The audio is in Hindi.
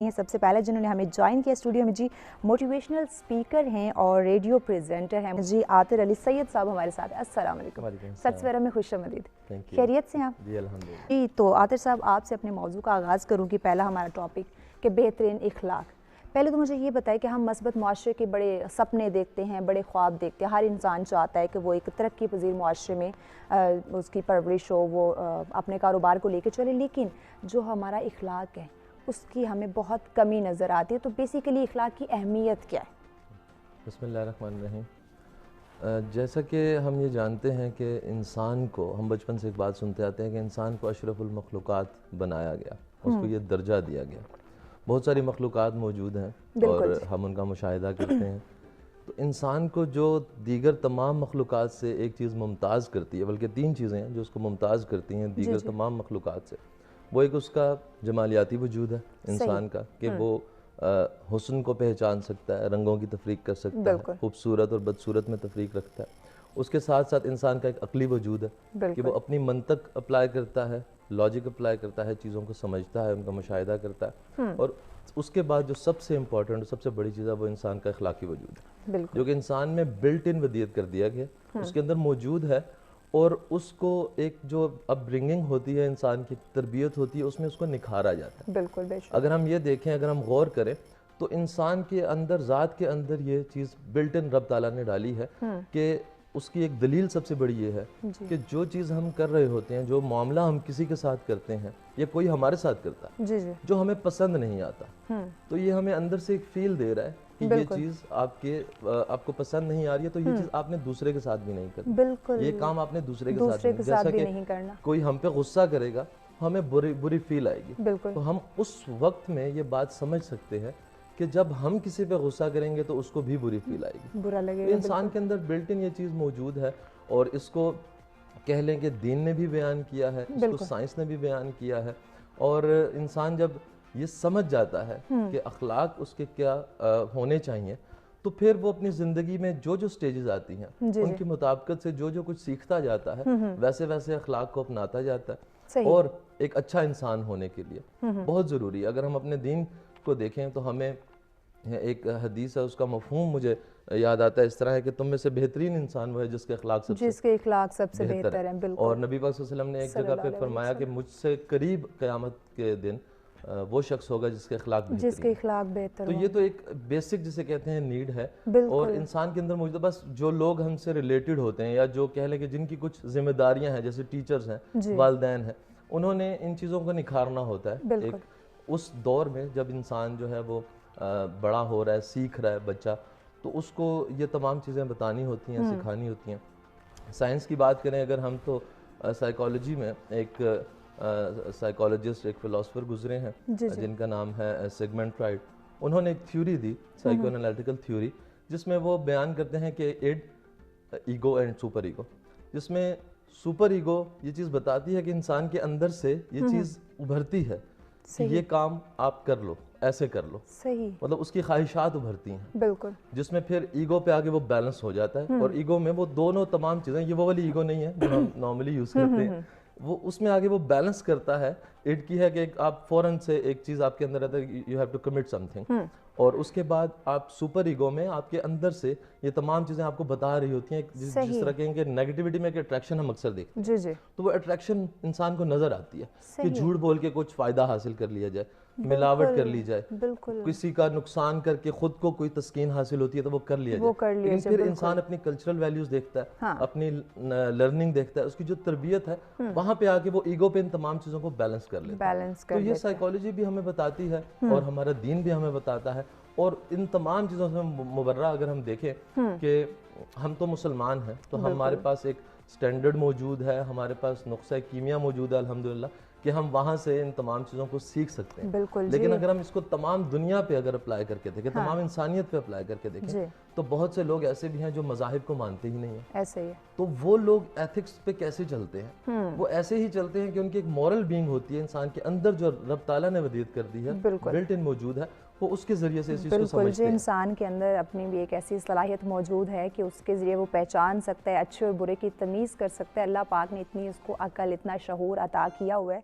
हैं सबसे पहले जिन्होंने हमें ज्वाइन किया स्टूडियो में जी, मोटिवेशनल स्पीकर हैं और रेडियो प्रेजेंटर हैं जी, आतिर अली सैयद साहब हमारे साथ हैं। अस्सलाम वालेकुम, सब्सवेरा में खुशामदीद, खैरियत से हैं आप? जी अल्हम्दुलिल्लाह। जी, तो आतिर साहब आपसे अपने मौजू का आगाज़ करूँ कि पहला हमारा टॉपिक कि बेहतरीन इखलाक। पहले तो मुझे ये बताएं कि हम मस्बत मुआशरे के बड़े सपने देखते हैं, बड़े ख्वाब देखते हैं, हर इंसान चाहता है कि वो एक तरक्की पजीर मुआशरे में उसकी परवरिश हो, वो अपने कारोबार को लेकर चले, लेकिन जो हमारा इखलाक है उसकी हमें बहुत कमी नज़र आती है। तो बेसिकली इखलाक की अहमियत क्या है? बिस्मिल्लाहिर्रहमानिर्रहीम। जैसा कि हम ये जानते हैं कि इंसान को, हम बचपन से एक बात सुनते आते हैं कि इंसान को अशरफुल मखलूक़ात बनाया गया, उसको ये दर्जा दिया गया। बहुत सारी मखलूक़ात मौजूद हैं और हम उनका मुशाहिदा करते हैं। तो इंसान को जो दीगर तमाम मखलूक़ात से एक चीज़ मुमताज़ करती है, बल्कि तीन चीज़ें हैं जो उसको मुमताज़ करती हैं दीगर तमाम मखलूक़ात से। वो एक उसका जमालियाती वजूद है इंसान का, कि वो हुस्न को पहचान सकता है, रंगों की तफरीक कर सकता है, खूबसूरत और बदसूरत में तफरीक रखता है। उसके साथ साथ इंसान का एक अक़ली वजूद है कि वो अपनी मंतक अप्लाई करता है, लॉजिक अप्लाई करता है, चीज़ों को समझता है, उनका मुशाहिदा करता है। और उसके बाद जो सबसे इम्पॉर्टेंट, सबसे बड़ी चीज़ है, वो इंसान का अखलाकी वजूद है, जो कि इंसान में बिल्ट इन वदियत कर दिया गया, उसके अंदर मौजूद है। और उसको एक जो अपब्रिंगिंग होती है, इंसान की तरबियत होती है, उसमें उसको निखारा जाता है। बिल्कुल। अगर हम ये देखें, अगर हम गौर करें, तो इंसान के अंदर, ज़ात के अंदर ये चीज़ बिल्ट इन रब ताला ने डाली है कि उसकी एक दलील सबसे बड़ी ये है कि जो चीज़ हम कर रहे होते हैं, जो मामला हम किसी के साथ करते हैं या कोई हमारे साथ करता है जो हमें पसंद नहीं आता, तो ये हमें अंदर से एक फील दे रहा है कि ये चीज़ आपको पसंद नहीं आ रही है, तो ये चीज़ आपने दूसरे के साथ भी नहीं करनी। बिल्कुल, ये काम आपने दूसरे के साथ भी नहीं करना। कोई हम पे गुस्सा करेगा, हमें बुरी फील आएगी। तो हम उस वक्त में ये बात समझ सकते हैं कि जब हम किसी पे गुस्सा करेंगे तो उसको भी बुरी फील आएगी, बुरा लगेगा। तो इंसान के अंदर बिल्ट इन ये चीज़ मौजूद है। और इसको कह लें कि दीन ने भी बयान किया है, इसको साइंस ने भी बयान किया है। और इंसान जब ये समझ जाता है कि अखलाक उसके क्या होने चाहिए, तो फिर वो अपनी ज़िंदगी में जो जो स्टेजेस आती हैं उनकी मुताबिकत से जो जो कुछ सीखता जाता है, वैसे वैसे अखलाक को अपनाता जाता है। और एक अच्छा इंसान होने के लिए बहुत ज़रूरी है, अगर हम अपने दीन को देखें तो हमें एक हदीस है, उसका मफहूम मुझे याद आता है, इस तरह है कि तुम में से बेहतरीन इंसान वो है जिसके अखलाक सबसे बेहतर है। और नबी पाक सल्लल्लाहु अलैहि वसल्लम ने एक जगह पे फरमाया कि मुझसे करीब क़यामत के दिन वो शख्स होगा जिसके अखलाक बेहतर। तो ये तो एक बेसिक जिसे कहते हैं नीड है, और इंसान के अंदर मौजूद। बस जो लोग हमसे रिलेटेड होते हैं, या जो कह लें कि जिनकी कुछ जिम्मेदारियां हैं, जैसे टीचर्स हैं, वालिदैन हैं, उन्होंने इन चीज़ों को निखारना होता है एक उस दौर में जब इंसान जो है वो बड़ा हो रहा है, सीख रहा है बच्चा, तो उसको ये तमाम चीज़ें बतानी होती हैं, सिखानी होती हैं। साइंस की बात करें अगर हम, तो साइकोलॉजी में एक साइकोलॉजिस्ट, एक फ़िलासफ़र गुजरे हैं जिनका नाम है सिगमंड फ्राइड। उन्होंने एक थ्योरी दी, साइको एनालिटिकल थ्योरी, जिसमें वो बयान करते हैं कि id, ego and super ego, जिसमें सुपर ईगो ये चीज़ बताती है कि इंसान के अंदर से ये चीज़ उभरती है कि ये काम आप कर लो, ऐसे कर लो, सही, मतलब उसकी ख्वाहिशात उभरती हैं, बिल्कुल, जिसमें फिर ईगो पे आगे वो बैलेंस हो जाता है। और ईगो में वो दोनों तमाम चीज़ें, ये वो वाली ईगो नहीं है जो हम नॉर्मली यूज़ करते हैं, वो उसमें आगे वो बैलेंस करता है। इट की है कि आप फौरन से एक चीज़ आपके अंदर रहता है, you have to commit something, और उसके बाद आप सुपर ईगो में आपके अंदर से ये तमाम चीज़ें आपको बता रही होती हैं। जिस तरह कहेंगे नेगेटिविटी में एक अट्रैक्शन हम अक्सर देखते हैं, तो वो अट्रैक्शन इंसान को नज़र आती है कि झूठ बोल के कुछ फ़ायदा हासिल कर लिया जाए, मिलावट कर ली जाए, किसी का नुकसान करके खुद को कोई तस्कीन हासिल होती है तो वो कर लिया जाए। लेकिन फिर इंसान अपनी कल्चरल वैल्यूज देखता है, अपनी लर्निंग देखता है, उसकी जो तरबियत है, वहाँ पे आके वो ईगो पे इन तमाम चीज़ों को बैलेंस कर लेता है। तो ये साइकोलॉजी भी हमें बताती है और हमारा दीन भी हमें बताता है। और इन तमाम चीज़ों से मुबर्रा अगर हम देखें कि हम तो मुसलमान हैं, तो हमारे पास एक स्टैंडर्ड मौजूद है, हमारे पास नुस्खा कीमिया मौजूद है अल्हम्दुलिल्लाह, कि हम वहाँ से इन तमाम चीज़ों को सीख सकते हैं। लेकिन अगर हम इसको तमाम दुनिया पे अगर अप्लाई करके देखें, तमाम इंसानियत पे अप्लाई करके देखें, तो बहुत से लोग ऐसे भी हैं जो मज़ाहिब को मानते ही नहीं है। ऐसे ही है। तो वो लोग एथिक्स पे कैसे चलते हैं? वो ऐसे ही चलते हैं कि उनकी एक मॉरल बीइंग होती है, इंसान के अंदर जो रब ताला ने वदीयत कर दी है, बिल्ट इन मौजूद है, वो उसके ज़रिए से इस चीज़ को समझते हैं। इंसान के अंदर अपनी भी एक ऐसी सलाहियत मौजूद है कि उसके ज़रिए वो पहचान सकता है, अच्छे और बुरे की तमीज़ कर सकता है। अल्लाह पाक ने इतनी उसको अकल, इतना शऊर अता किया हुआ है